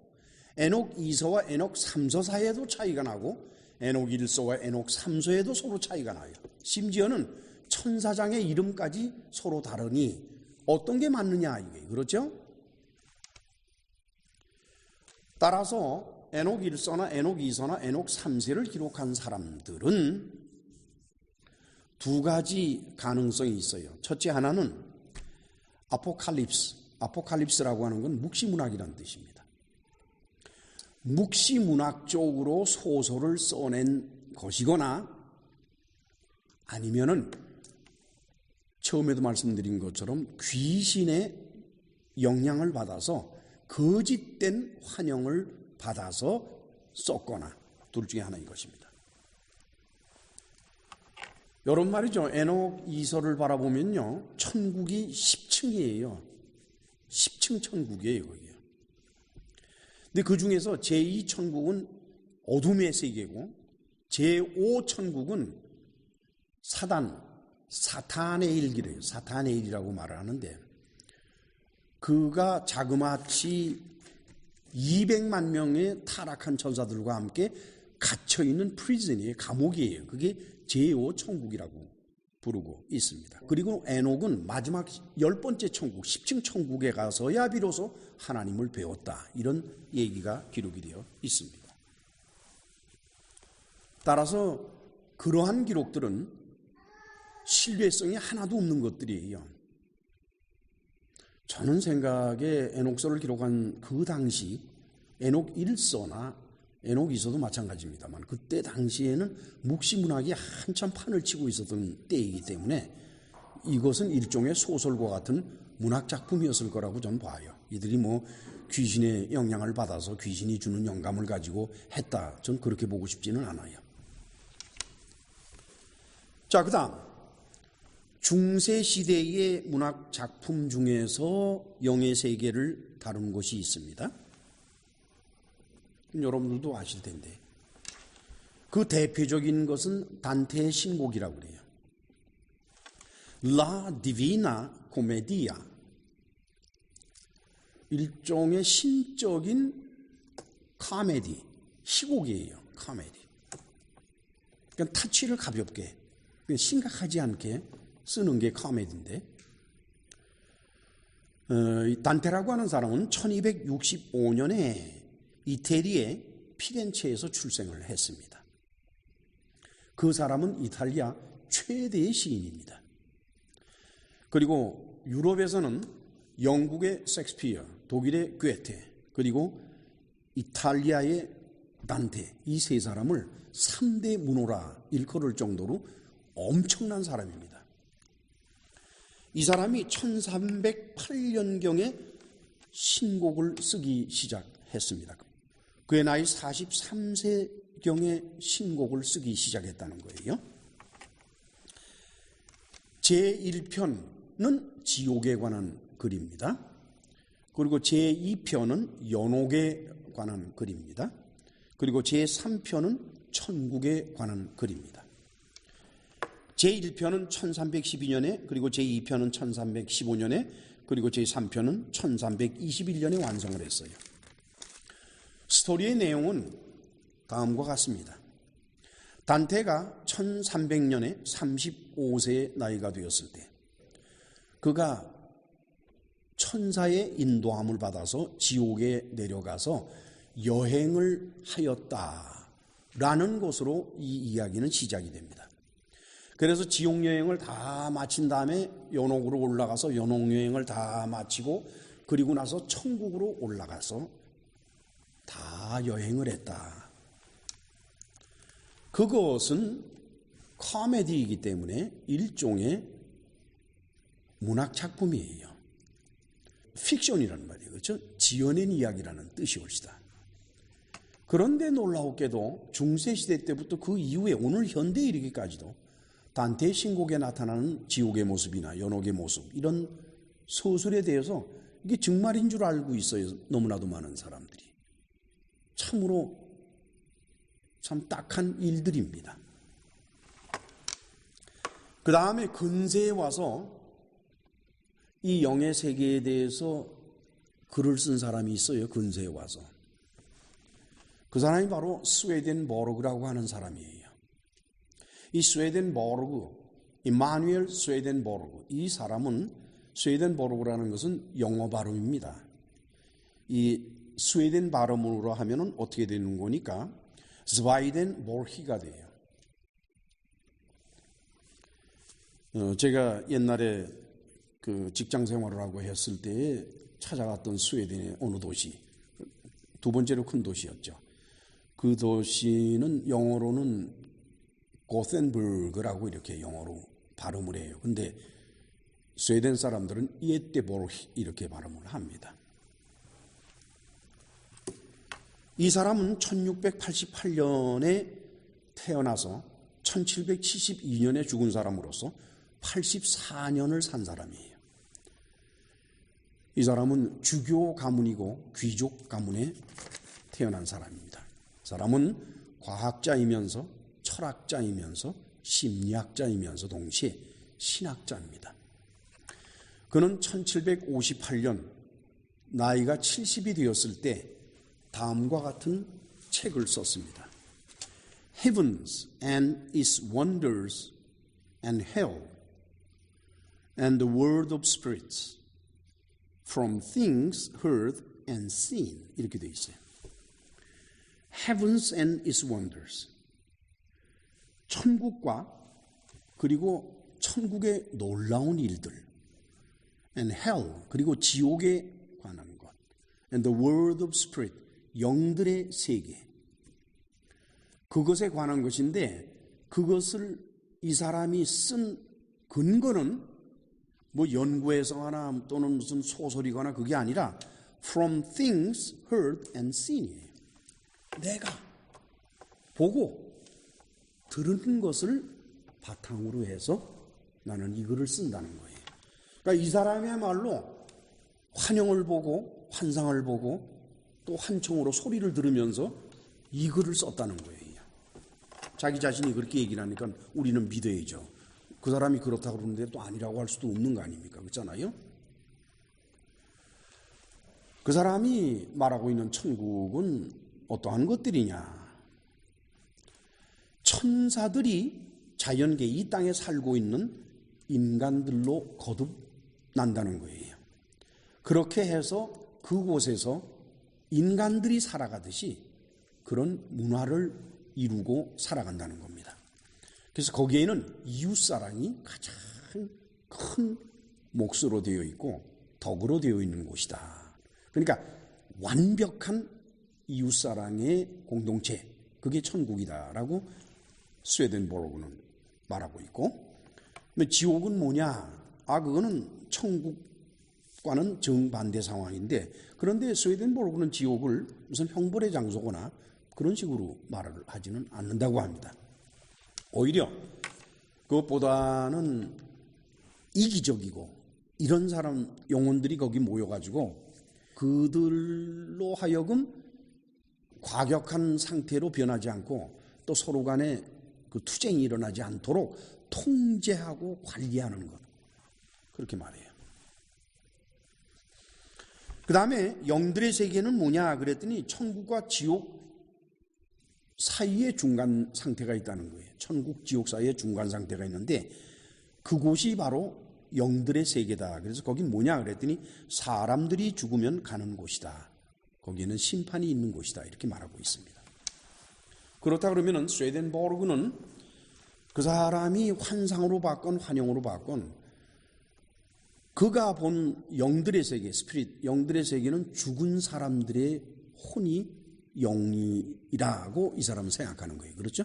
에녹 2서와 에녹 3서 사이에도 차이가 나고 에녹 1서와 에녹 3서에도 서로 차이가 나요. 심지어는 천사장의 이름까지 서로 다르니 어떤 게 맞느냐 이게 그렇죠? 따라서 에녹 1서나 에녹 2서나 에녹 3세를 기록한 사람들은 두 가지 가능성이 있어요. 첫째 하나는 아포칼립스라고 하는 건 묵시문학이라는 뜻입니다. 묵시문학적으로 소설을 써낸 것이거나 아니면은 처음에도 말씀드린 것처럼 귀신의 영향을 받아서 거짓된 환영을 받아서 썼거나 둘 중에 하나인 것입니다. 여러분 말이죠. 에녹 이서를 바라보면요. 천국이 10층이에요. 10층 천국이에요. 거기요. 근데 그 중에서 제2 천국은 어둠의 세계고 제5 천국은 사탄의 일기래요. 사탄의 일이라고 말을 하는데 그가 자그마치 200만 명의 타락한 천사들과 함께 갇혀있는 프리즌이에요. 감옥이에요. 그게 제5 천국이라고 부르고 있습니다. 그리고 에녹은 마지막 10번째 천국, 10층 천국에 가서야 비로소 하나님을 배웠다. 이런 얘기가 기록이 되어 있습니다. 따라서 그러한 기록들은 신뢰성이 하나도 없는 것들이에요. 저는 생각에 에녹서를 기록한 그 당시 에녹 1서나 에녹 2서도 마찬가지입니다만 그때 당시에는 묵시문학이 한참 판을 치고 있었던 때이기 때문에 이것은 일종의 소설과 같은 문학 작품이었을 거라고 저는 봐요. 이들이 뭐 귀신의 영향을 받아서 귀신이 주는 영감을 가지고 했다. 전 그렇게 보고 싶지는 않아요. 자, 그 다음 중세시대의 문학 작품 중에서 영의 세계를 다룬 것이 있습니다. 여러분들도 아실 텐데 그 대표적인 것은 단테의 신곡이라고 그래요. 라 디비나 코메디아, 일종의 신적인 카메디, 희곡이에요. 카메디. 그러니까 타치를 가볍게, 심각하지 않게 쓰는 게 카메디인데 단테라고 하는 사람은 1265년에 이태리의 피렌체에서 출생을 했습니다. 그 사람은 이탈리아 최대의 시인입니다. 그리고 유럽에서는 영국의 셰익스피어, 독일의 괴테, 그리고 이탈리아의 단테, 이 세 사람을 3대 문호라 일컬을 정도로 엄청난 사람입니다. 이 사람이 1308년경에 신곡을 쓰기 시작했습니다. 그의 나이 43세경에 신곡을 쓰기 시작했다는 거예요. 제1편은 지옥에 관한 글입니다. 그리고 제2편은 연옥에 관한 글입니다. 그리고 제3편은 천국에 관한 글입니다. 제1편은 1312년에, 그리고 제2편은 1315년에, 그리고 제3편은 1321년에 완성을 했어요. 스토리의 내용은 다음과 같습니다. 단테가 1300년에 35세의 나이가 되었을 때 그가 천사의 인도함을 받아서 지옥에 내려가서 여행을 하였다라는 것으로 이 이야기는 시작이 됩니다. 그래서 지옥 여행을 다 마친 다음에 연옥으로 올라가서 연옥 여행을 다 마치고 그리고 나서 천국으로 올라가서 다 여행을 했다. 그것은 코미디이기 때문에 일종의 문학 작품이에요. 픽션이라는 말이에요. 그렇죠? 지어낸 이야기라는 뜻이 옳시다. 그런데 놀라웠게도 중세시대 때부터 그 이후에 오늘 현대에 이르기까지도 단테의 신곡에 나타나는 지옥의 모습이나 연옥의 모습, 이런 소설에 대해서 이게 정말인 줄 알고 있어요. 너무나도 많은 사람들이. 참으로 참 딱한 일들입니다. 그 다음에 근세에 와서 이 영의 세계에 대해서 글을 쓴 사람이 있어요. 근세에 와서. 그 사람이 바로 스웨덴버르그라고 하는 사람이에요. 이 스웨덴버르그, 이마누엘 스웨덴버르그, 이 사람은 스웨덴버르그라는 것은 영어 발음입니다. 이 스웨덴 발음으로 하면은 어떻게 되는 거니까 스와이덴보르히가 돼요. 제가 옛날에 그 직장 생활을 하고 했을 때 찾아갔던 스웨덴의 어느 도시, 두 번째로 큰 도시였죠. 그 도시는 영어로는 고센버그라고 이렇게 영어로 발음을 해요. 근데 스웨덴 사람들은 예테보르히 이렇게 발음을 합니다. 이 사람은 1688년에 태어나서 1772년에 죽은 사람으로서 84년을 산 사람이에요. 이 사람은 주교 가문이고 귀족 가문에 태어난 사람입니다. 사람은 과학자이면서 철학자이면서 심리학자이면서 동시에 신학자입니다. 그는 1758년 나이가 70이 되었을 때 다음과 같은 책을 썼습니다. Heavens and its wonders and hell and the world of spirits from things heard and seen 이렇게 되어 있어요. Heavens and its wonders 천국과 그리고 천국의 놀라운 일들 and hell 그리고 지옥에 관한 것 and the world of spirit 영들의 세계 그것에 관한 것인데 그것을 이 사람이 쓴 근거는 뭐 연구에서 하나 또는 무슨 소설이거나 그게 아니라 from things heard and seen 내가 보고 들은 것을 바탕으로 해서 나는 이 글을 쓴다는 거예요. 그러니까 이 사람이야말로 환영을 보고 환상을 보고 또 한청으로 소리를 들으면서 이 글을 썼다는 거예요. 자기 자신이 그렇게 얘기를 하니까 우리는 믿어야죠. 그 사람이 그렇다고 그러는데 또 아니라고 할 수도 없는 거 아닙니까? 그렇잖아요? 그 사람이 말하고 있는 천국은 어떠한 것들이냐? 천사들이 자연계 이 땅에 살고 있는 인간들로 거듭난다는 거예요. 그렇게 해서 그곳에서 인간들이 살아가듯이 그런 문화를 이루고 살아간다는 겁니다. 그래서 거기에는 이웃사랑이 가장 큰 몫으로 되어 있고 덕으로 되어 있는 곳이다. 그러니까 완벽한 이웃사랑의 공동체, 그게 천국이다라고 스웨덴보르그는 말하고 있고, 근데 지옥은 뭐냐? 그거는 천국과는 정반대 상황인데, 그런데 스웨덴보르그는 지옥을 무슨 형벌의 장소거나 그런 식으로 말을 하지는 않는다고 합니다. 오히려 그것보다는 이기적이고 이런 사람 영혼들이 거기 모여가지고 그들로 하여금 과격한 상태로 변하지 않고 또 서로 간에 그 투쟁이 일어나지 않도록 통제하고 관리하는 것, 그렇게 말해요. 그 다음에 영들의 세계는 뭐냐 그랬더니 천국과 지옥 사이에 중간 상태가 있다는 거예요. 천국, 지옥 사이에 중간 상태가 있는데 그곳이 바로 영들의 세계다. 그래서 거긴 뭐냐 그랬더니 사람들이 죽으면 가는 곳이다. 거기에는 심판이 있는 곳이다. 이렇게 말하고 있습니다. 그렇다 그러면은 스웨덴보르그는 그 사람이 환상으로 봤건 환영으로 봤건 그가 본 영들의 세계, 스피릿, 영들의 세계는 죽은 사람들의 혼이 영이라고 이 사람은 생각하는 거예요. 그렇죠?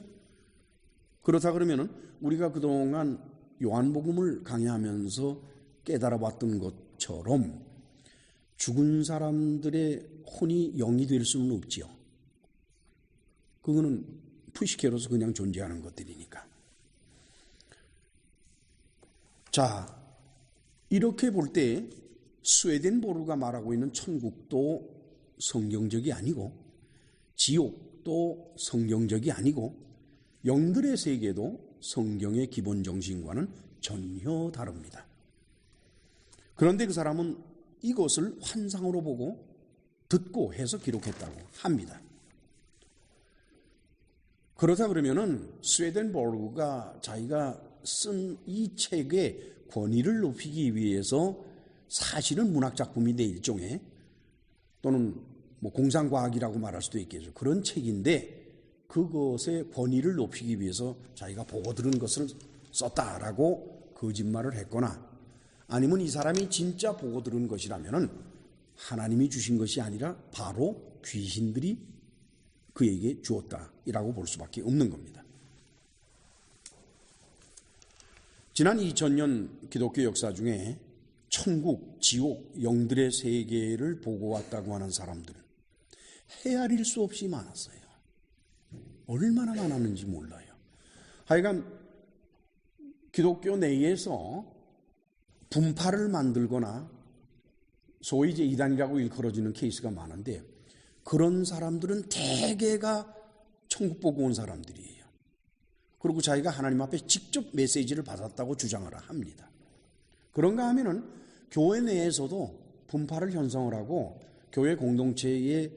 그렇다 그러면은 우리가 그동안 요한복음을 강의하면서 깨달아 봤던 것처럼 죽은 사람들의 혼이 영이 될 수는 없지요. 그거는 푸시케로서 그냥 존재하는 것들이니까. 자, 이렇게 볼 때 스웨덴보르가 말하고 있는 천국도 성경적이 아니고 지옥도 성경적이 아니고 영들의 세계도 성경의 기본 정신과는 전혀 다릅니다. 그런데 그 사람은 이것을 환상으로 보고 듣고 해서 기록했다고 합니다. 그렇다 그러면은 스웨덴보르가 자기가 쓴 이 책의 권위를 높이기 위해서 사실은 문학작품인데 일종의 또는 뭐 공상과학이라고 말할 수도 있겠죠. 그런 책인데 그것의 권위를 높이기 위해서 자기가 보고 들은 것을 썼다라고 거짓말을 했거나 아니면 이 사람이 진짜 보고 들은 것이라면은 하나님이 주신 것이 아니라 바로 귀신들이 그에게 주었다라고 볼 수밖에 없는 겁니다. 지난 2000년 기독교 역사 중에 천국, 지옥, 영들의 세계를 보고 왔다고 하는 사람들은 헤아릴 수 없이 많았어요. 얼마나 많았는지 몰라요. 하여간 기독교 내에서 분파를 만들거나 소위 이제 이단이라고 일컬어지는 케이스가 많은데, 그런 사람들은 대개가 천국 보고 온 사람들이에요. 그리고 자기가 하나님 앞에 직접 메시지를 받았다고 주장을 합니다. 그런가 하면은 교회 내에서도 분파를 형성을 하고 교회 공동체에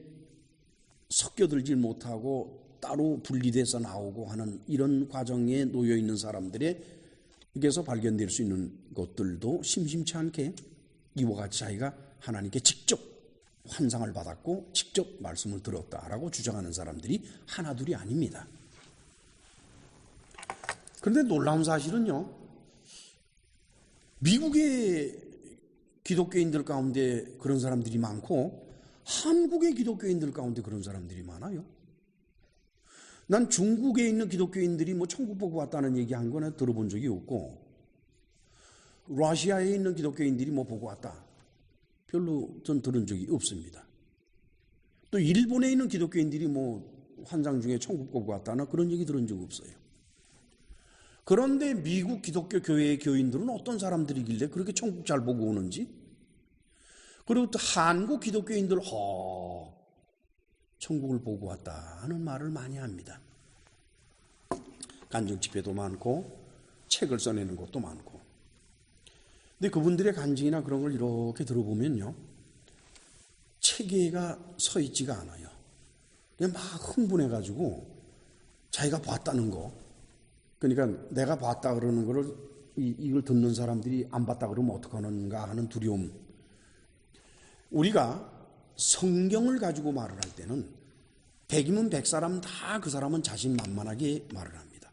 섞여들질 못하고 따로 분리돼서 나오고 하는 이런 과정에 놓여 있는 사람들에게서 발견될 수 있는 것들도 심심치 않게 이와 같이 자기가 하나님께 직접 환상을 받았고 직접 말씀을 들었다라고 주장하는 사람들이 하나둘이 아닙니다. 그런데 놀라운 사실은요, 미국의 기독교인들 가운데 그런 사람들이 많고 한국의 기독교인들 가운데 그런 사람들이 많아요. 난 중국에 있는 기독교인들이 뭐 천국 보고 왔다는 얘기한 거는 들어본 적이 없고, 러시아에 있는 기독교인들이 뭐 보고 왔다, 별로 전 들은 적이 없습니다. 또 일본에 있는 기독교인들이 뭐 환상 중에 천국 보고 왔다나 그런 얘기 들은 적 없어요. 그런데 미국 기독교 교회의 교인들은 어떤 사람들이길래 그렇게 천국 잘 보고 오는지, 그리고 또 한국 기독교인들 천국을 보고 왔다 하는 말을 많이 합니다. 간증 집회도 많고 책을 써내는 것도 많고. 근데 그분들의 간증이나 그런 걸 이렇게 들어보면요, 체계가 서 있지가 않아요. 그냥 막 흥분해가지고 자기가 봤다는 거, 그러니까 내가 봤다 그러는 거를 이걸 듣는 사람들이 안 봤다 그러면 어떡하는가 하는 두려움. 우리가 성경을 가지고 말을 할 때는 100이면 100사람 다 그 사람은 자신만만하게 말을 합니다.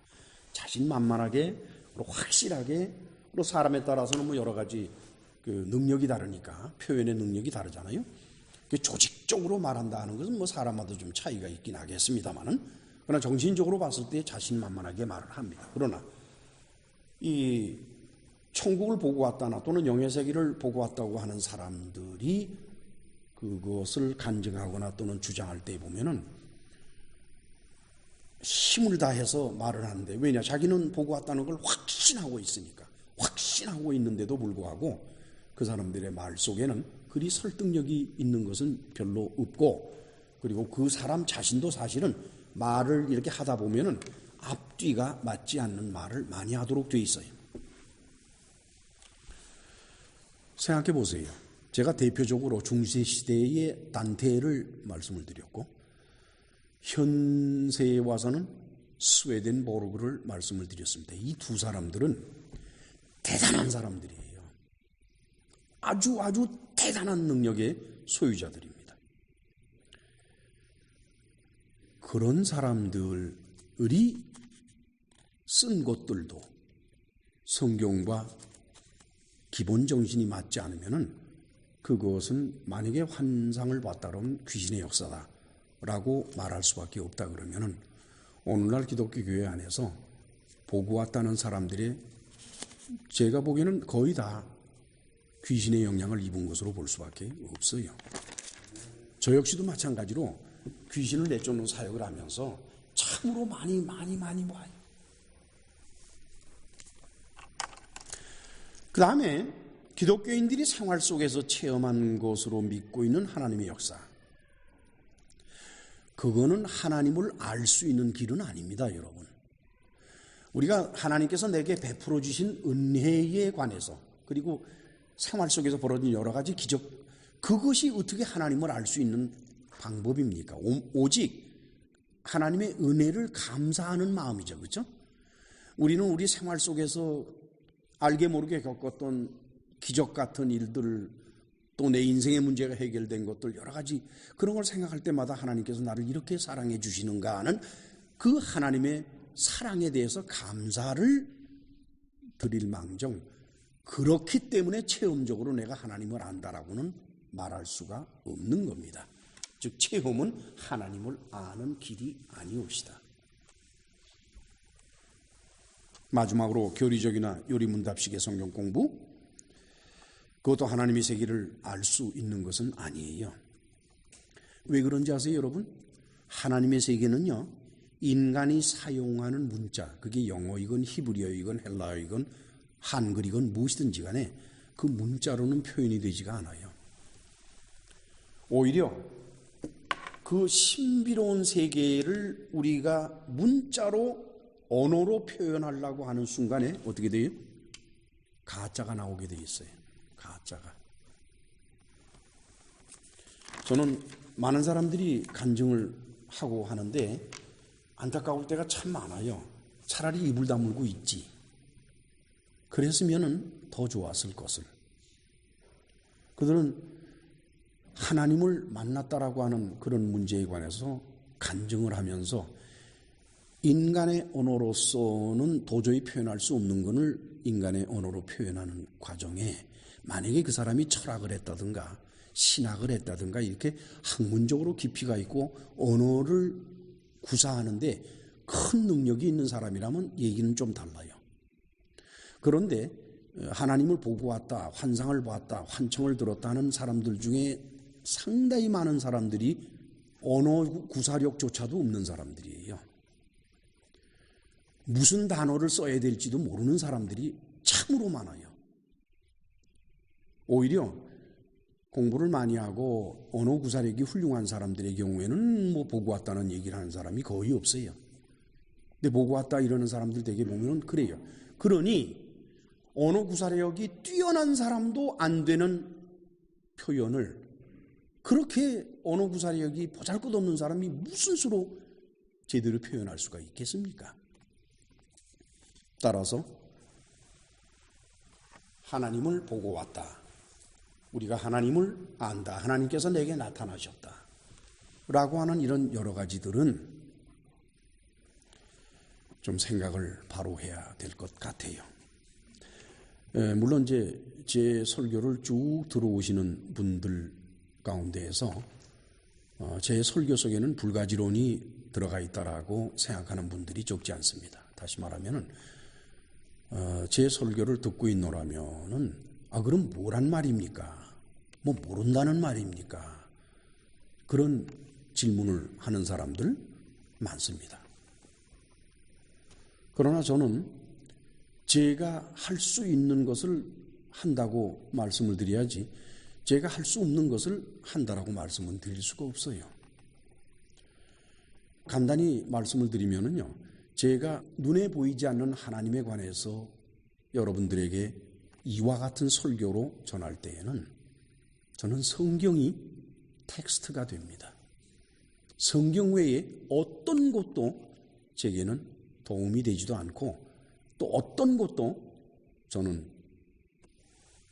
자신만만하게, 그리고 확실하게, 그리고 사람에 따라서는 뭐 여러 가지 그 능력이 다르니까 표현의 능력이 다르잖아요. 조직적으로 말한다 하는 것은 뭐 사람마다 좀 차이가 있긴 하겠습니다만은, 그러나 정신적으로 봤을 때 자신만만하게 말을 합니다. 그러나 이 천국을 보고 왔다나 또는 영예세계를 보고 왔다고 하는 사람들이 그것을 간증하거나 또는 주장할 때 보면은 힘을 다해서 말을 하는데, 왜냐, 자기는 보고 왔다는 걸 확신하고 있으니까. 확신하고 있는데도 불구하고 그 사람들의 말 속에는 그리 설득력이 있는 것은 별로 없고, 그리고 그 사람 자신도 사실은 말을 이렇게 하다 보면은 앞뒤가 맞지 않는 말을 많이 하도록 돼 있어요. 생각해 보세요. 제가 대표적으로 중세시대의 단테를 말씀을 드렸고, 현세에 와서는 스웨덴보르그를 말씀을 드렸습니다. 이 두 사람들은 대단한 사람들이에요. 아주 대단한 능력의 소유자들입니다. 그런 사람들이 쓴 것들도 성경과 기본 정신이 맞지 않으면은 그것은 만약에 환상을 봤다 그러면 귀신의 역사다라고 말할 수밖에 없다 그러면은 오늘날 기독교 교회 안에서 보고 왔다는 사람들이 제가 보기에는 거의 다 귀신의 영향을 입은 것으로 볼 수밖에 없어요. 저 역시도 마찬가지로 귀신을 내쫓는 사역을 하면서 참으로 많이 봐요. 그 다음에 기독교인들이 생활 속에서 체험한 것으로 믿고 있는 하나님의 역사, 그거는 하나님을 알 수 있는 길은 아닙니다, 여러분. 우리가 하나님께서 내게 베풀어 주신 은혜에 관해서, 그리고 생활 속에서 벌어진 여러 가지 기적, 그것이 어떻게 하나님을 알 수 있는 방법입니까? 오직 하나님의 은혜를 감사하는 마음이죠, 그렇죠? 우리는 우리 생활 속에서 알게 모르게 겪었던 기적 같은 일들, 또 내 인생의 문제가 해결된 것들, 여러 가지 그런 걸 생각할 때마다 하나님께서 나를 이렇게 사랑해 주시는가 하는 그 하나님의 사랑에 대해서 감사를 드릴 망정, 그렇기 때문에 체험적으로 내가 하나님을 안다라고는 말할 수가 없는 겁니다. 즉 체험은 하나님을 아는 길이 아니옵시다. 마지막으로 교리적이나 요리문답식의 성경 공부, 그것도 하나님의 세계를 알 수 있는 것은 아니에요. 왜 그런지 아세요, 여러분? 하나님의 세계는요, 인간이 사용하는 문자, 그게 영어이건 히브리어이건 헬라어이건 한글이건 무엇이든지 간에 그 문자로는 표현이 되지가 않아요. 오히려 그 신비로운 세계를 우리가 문자로, 언어로 표현하려고 하는 순간에 어떻게 돼요? 가짜가 나오게 돼 있어요. 가짜가. 저는 많은 사람들이 간증을 하고 하는데 안타까울 때가 참 많아요. 차라리 입을 다물고 있지. 그랬으면 더 좋았을 것을. 그들은 하나님을 만났다라고 하는 그런 문제에 관해서 간증을 하면서 인간의 언어로서는 도저히 표현할 수 없는 것을 인간의 언어로 표현하는 과정에 만약에 그 사람이 철학을 했다든가 신학을 했다든가 이렇게 학문적으로 깊이가 있고 언어를 구사하는데 큰 능력이 있는 사람이라면 얘기는 좀 달라요. 그런데 하나님을 보고 왔다, 환상을 보았다, 환청을 들었다 하는 사람들 중에 상당히 많은 사람들이 언어 구사력조차도 없는 사람들이에요. 무슨 단어를 써야 될지도 모르는 사람들이 참으로 많아요. 오히려 공부를 많이 하고 언어 구사력이 훌륭한 사람들의 경우에는 뭐 보고 왔다는 얘기를 하는 사람이 거의 없어요. 근데 보고 왔다 이러는 사람들 되게 보면 그래요. 그러니 언어 구사력이 뛰어난 사람도 안 되는 표현을 그렇게 언어 구사력이 보잘것없는 사람이 무슨 수로 제대로 표현할 수가 있겠습니까? 따라서 하나님을 보고 왔다. 우리가 하나님을 안다. 하나님께서 내게 나타나셨다. 라고 하는 이런 여러 가지들은 좀 생각을 바로 해야 될 것 같아요. 물론 이제 제 설교를 쭉 들어오시는 분들 가운데에서 제 설교 속에는 불가지론이 들어가 있다라고 생각하는 분들이 적지 않습니다. 다시 말하면은 제 설교를 듣고 있노라면은 그럼 뭐란 말입니까? 뭐 모른다는 말입니까? 그런 질문을 하는 사람들 많습니다. 그러나 저는 제가 할 수 있는 것을 한다고 말씀을 드려야지 제가 할 수 없는 것을 한다라고 말씀을 드릴 수가 없어요. 간단히 말씀을 드리면은요, 제가 눈에 보이지 않는 하나님에 관해서 여러분들에게 이와 같은 설교로 전할 때에는 저는 성경이 텍스트가 됩니다. 성경 외에 어떤 것도 제게는 도움이 되지도 않고 또 어떤 것도 저는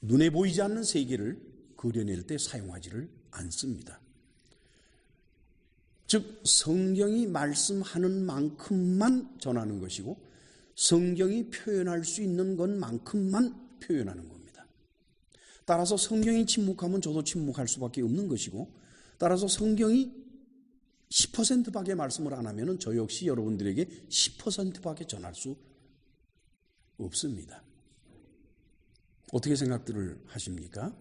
눈에 보이지 않는 세계를 그려낼 때 사용하지를 않습니다. 즉 성경이 말씀하는 만큼만 전하는 것이고 성경이 표현할 수 있는 것만큼만 표현하는 겁니다. 따라서 성경이 침묵하면 저도 침묵할 수밖에 없는 것이고 따라서 성경이 10%밖에 말씀을 안 하면 저 역시 여러분들에게 10%밖에 전할 수 없습니다. 어떻게 생각들을 하십니까?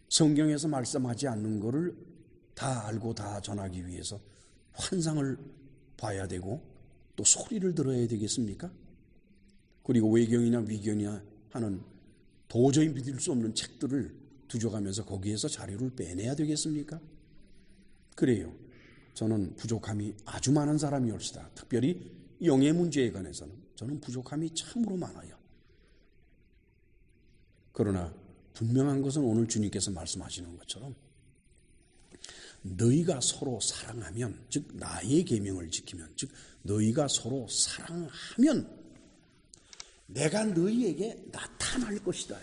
성경에서 말씀하지 않는 것을 다 알고 다 전하기 위해서 환상을 봐야 되고 또 소리를 들어야 되겠습니까? 그리고 외경이나 위경이나 하는 도저히 믿을 수 없는 책들을 두져가면서 거기에서 자료를 빼내야 되겠습니까? 그래요. 저는 부족함이 아주 많은 사람이올시다. 특별히 영의 문제에 관해서는 저는 부족함이 참으로 많아요. 그러나 분명한 것은 오늘 주님께서 말씀하시는 것처럼 너희가 서로 사랑하면, 즉 나의 계명을 지키면, 즉 너희가 서로 사랑하면 내가 너희에게 나타날 것이다.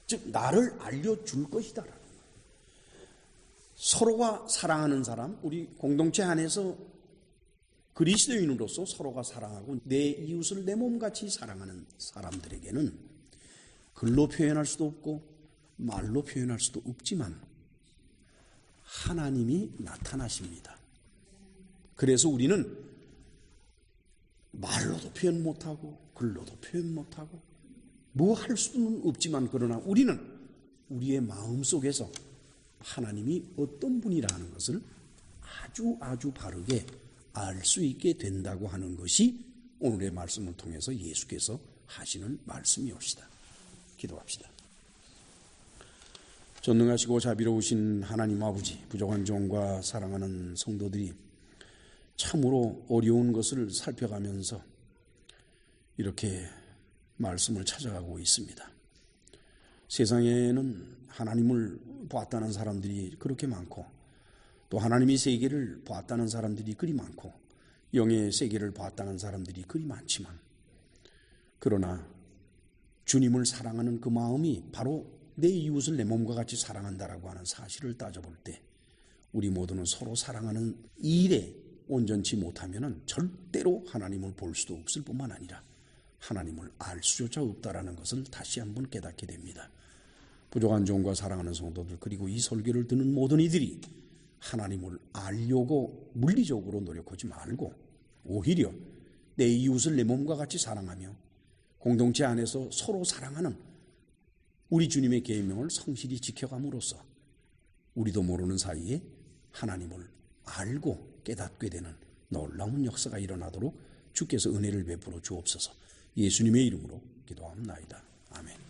즉 나를 알려줄 것이다. 서로가 사랑하는 사람, 우리 공동체 안에서 그리스도인으로서 서로가 사랑하고 내 이웃을 내 몸같이 사랑하는 사람들에게는 글로 표현할 수도 없고 말로 표현할 수도 없지만 하나님이 나타나십니다. 그래서 우리는 말로도 표현 못하고 글로도 표현 못하고 뭐 할 수는 없지만 그러나 우리는 우리의 마음속에서 하나님이 어떤 분이라는 것을 아주 바르게 알 수 있게 된다고 하는 것이 오늘의 말씀을 통해서 예수께서 하시는 말씀이옵시다. 기도합시다. 전능하시고 자비로우신 하나님 아버지, 부족한 종과 사랑하는 성도들이 참으로 어려운 것을 살펴가면서 이렇게 말씀을 찾아가고 있습니다. 세상에는 하나님을 보았다는 사람들이 그렇게 많고, 또 하나님의 세계를 보았다는 사람들이 그리 많고, 영의 세계를 보았다는 사람들이 그리 많지만, 그러나 주님을 사랑하는 그 마음이 바로 내 이웃을 내 몸과 같이 사랑한다라고 하는 사실을 따져볼 때, 우리 모두는 서로 사랑하는 이 일에 온전치 못하면 절대로 하나님을 볼 수도 없을 뿐만 아니라 하나님을 알 수조차 없다라는 것을 다시 한번 깨닫게 됩니다. 부족한 종과 사랑하는 성도들, 그리고 이 설교를 듣는 모든 이들이 하나님을 알려고 물리적으로 노력하지 말고 오히려 내 이웃을 내 몸과 같이 사랑하며 공동체 안에서 서로 사랑하는 우리 주님의 계명을 성실히 지켜감으로써 우리도 모르는 사이에 하나님을 알고 깨닫게 되는 놀라운 역사가 일어나도록 주께서 은혜를 베풀어 주옵소서. 예수님의 이름으로 기도합니다. 아멘.